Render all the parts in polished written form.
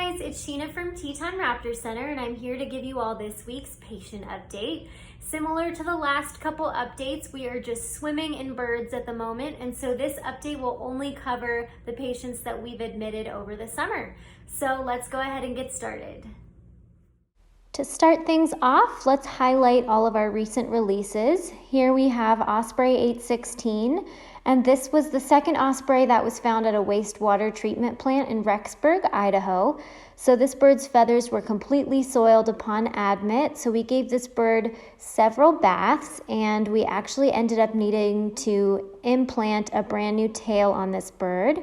guys, it's Sheena from Teton Raptor Center, and I'm here to give you all this week's patient update. Similar to the last couple updates, we are just swimming in birds at the moment, and so this update will only cover the patients that we've admitted over the summer. So let's go ahead and get started. To start things off, let's highlight all of our recent releases. Here we have Osprey 816, and this was the second osprey that was found at a wastewater treatment plant in Rexburg, Idaho. So this bird's feathers were completely soiled upon admit, so we gave this bird several baths, and we actually ended up needing to implant a brand new tail on this bird,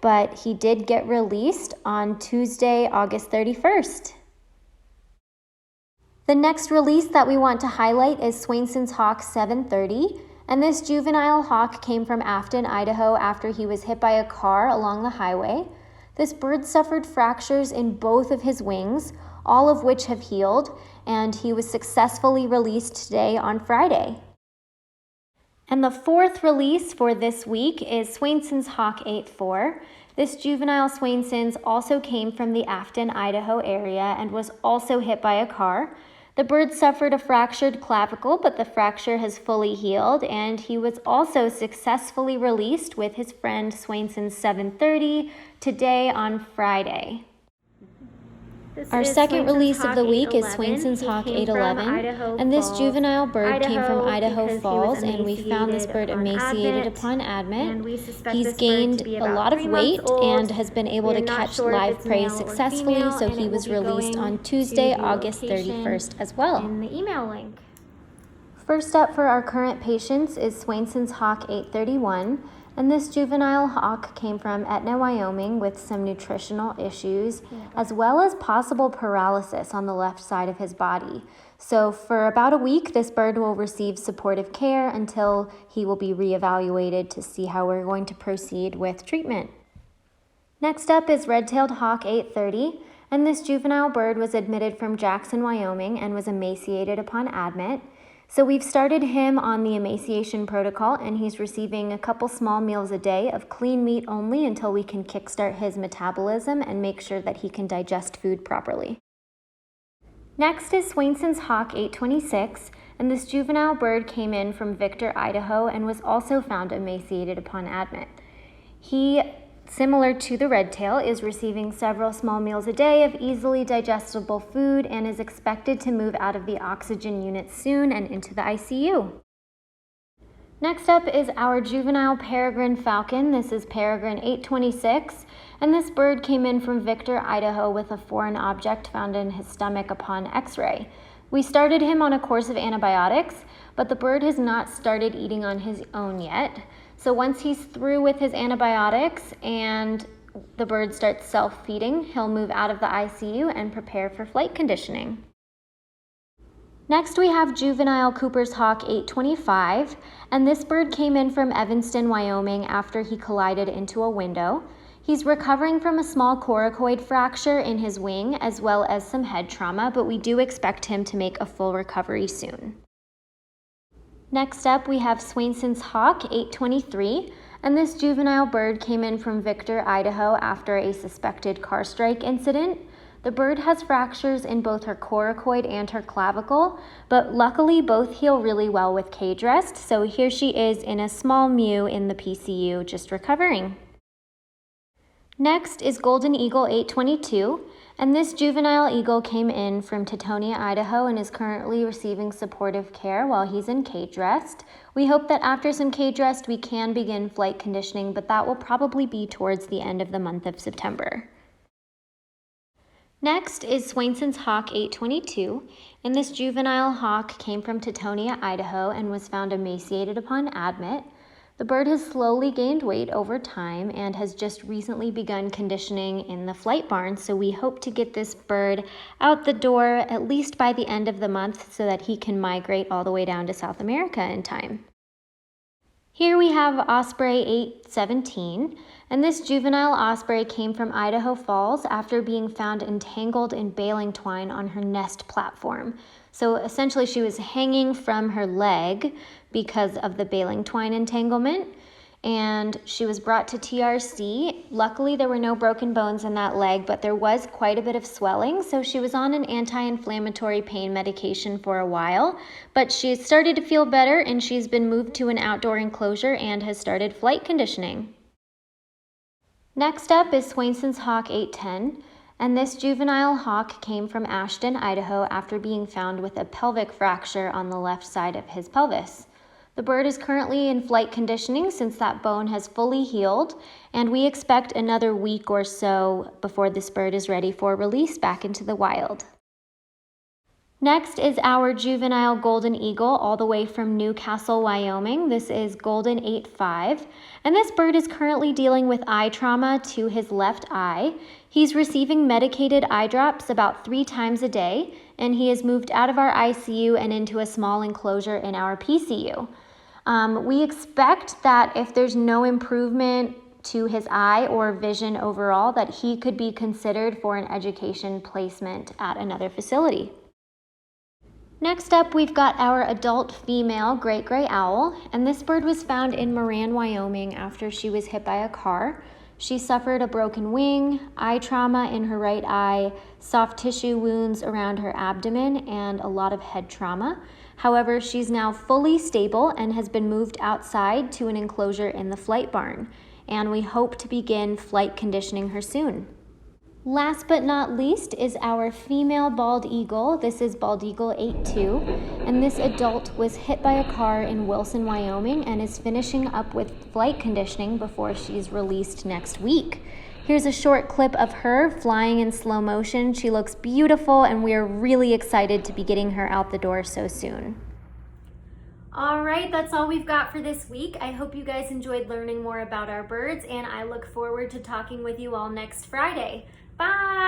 but he did get released on Tuesday, August 31st. The next release that we want to highlight is Swainsons Hawk 730, and this juvenile hawk came from Afton, Idaho after he was hit by a car along the highway. This bird suffered fractures in both of his wings, all of which have healed, and he was successfully released today on Friday. And the fourth release for this week is Swainsons Hawk 84. This juvenile Swainsons also came from the Afton, Idaho area and was also hit by a car. The bird suffered a fractured clavicle, but the fracture has fully healed, and he was also successfully released with his friend Swainsons 730 today on Friday. Our second release of the week is Swainsons Hawk 811, and this juvenile bird came from Idaho Falls, and we found this bird emaciated upon admit. He's gained a lot of weight and has been able to catch live prey successfully, so he was released on Tuesday, August 31st as well. In the email link. First up for our current patients is Swainsons Hawk 831. And this juvenile hawk came from Etna, Wyoming with some nutritional issues, as well as possible paralysis on the left side of his body. So for about a week, this bird will receive supportive care until he will be reevaluated to see how we're going to proceed with treatment. Next up is RedTailed Hawk 830, and this juvenile bird was admitted from Jackson, Wyoming and was emaciated upon admit. So we've started him on the emaciation protocol, and he's receiving a couple small meals a day of clean meat only until we can kickstart his metabolism and make sure that he can digest food properly. Next is Swainsons Hawk 826, and this juvenile bird came in from Victor, Idaho, and was also found emaciated upon admit. He, similar to the red tail, is receiving several small meals a day of easily digestible food and is expected to move out of the oxygen unit soon and into the ICU. Next up is our juvenile Peregrine falcon. This is Peregrine 826, and this bird came in from Victor, Idaho with a foreign object found in his stomach upon x-ray. We started him on a course of antibiotics, but the bird has not started eating on his own yet. So once he's through with his antibiotics and the bird starts self-feeding, he'll move out of the ICU and prepare for flight conditioning. Next we have juvenile Cooper's Hawk 825, and this bird came in from Evanston, Wyoming after he collided into a window. He's recovering from a small coracoid fracture in his wing as well as some head trauma, but we do expect him to make a full recovery soon. Next up, we have Swainsons Hawk 823, and this juvenile bird came in from Victor, Idaho after a suspected car strike incident. The bird has fractures in both her coracoid and her clavicle, but luckily both heal really well with cage rest, so here she is in a small mew in the PCU, just recovering. Next is Golden Eagle 822, and this juvenile eagle came in from Teutonia, Idaho and is currently receiving supportive care while he's in cage rest. We hope that after some cage rest we can begin flight conditioning, but that will probably be towards the end of the month of September. Next is Swainsons Hawk 822, and this juvenile hawk came from Teutonia, Idaho and was found emaciated upon admit. The bird has slowly gained weight over time and has just recently begun conditioning in the flight barn, so we hope to get this bird out the door at least by the end of the month so that he can migrate all the way down to South America in time. Here we have Osprey 817, and this juvenile osprey came from Idaho Falls after being found entangled in baling twine on her nest platform. So essentially she was hanging from her leg because of the baling twine entanglement. and she was brought to TRC. Luckily, there were no broken bones in that leg, but there was quite a bit of swelling, so she was on an anti-inflammatory pain medication for a while, but she started to feel better, and she's been moved to an outdoor enclosure and has started flight conditioning. Next up is Swainsons Hawk 810, and this juvenile hawk came from Ashton, Idaho after being found with a pelvic fracture on the left side of his pelvis. The bird is currently in flight conditioning since that bone has fully healed, and we expect another week or so before this bird is ready for release back into the wild. Next is our juvenile golden eagle all the way from Newcastle, Wyoming. This is Golden 8.5, and this bird is currently dealing with eye trauma to his left eye. He's receiving medicated eye drops about 3 times a day, and he is moved out of our ICU and into a small enclosure in our PCU. We expect that if there's no improvement to his eye or vision overall, that he could be considered for an education placement at another facility. Next up, we've got our adult female great gray owl, and this bird was found in Moran, Wyoming after she was hit by a car. She suffered a broken wing, eye trauma in her right eye, soft tissue wounds around her abdomen, and a lot of head trauma. However, she's now fully stable and has been moved outside to an enclosure in the flight barn, and we hope to begin flight conditioning her soon. Last but not least is our female bald eagle. This is Bald Eagle 8.2, and this adult was hit by a car in Wilson, Wyoming, and is finishing up with flight conditioning before she's released next week. Here's a short clip of her flying in slow motion. She looks beautiful, and we are really excited to be getting her out the door so soon. All right, that's all we've got for this week. I hope you guys enjoyed learning more about our birds, and I look forward to talking with you all next Friday. Bye!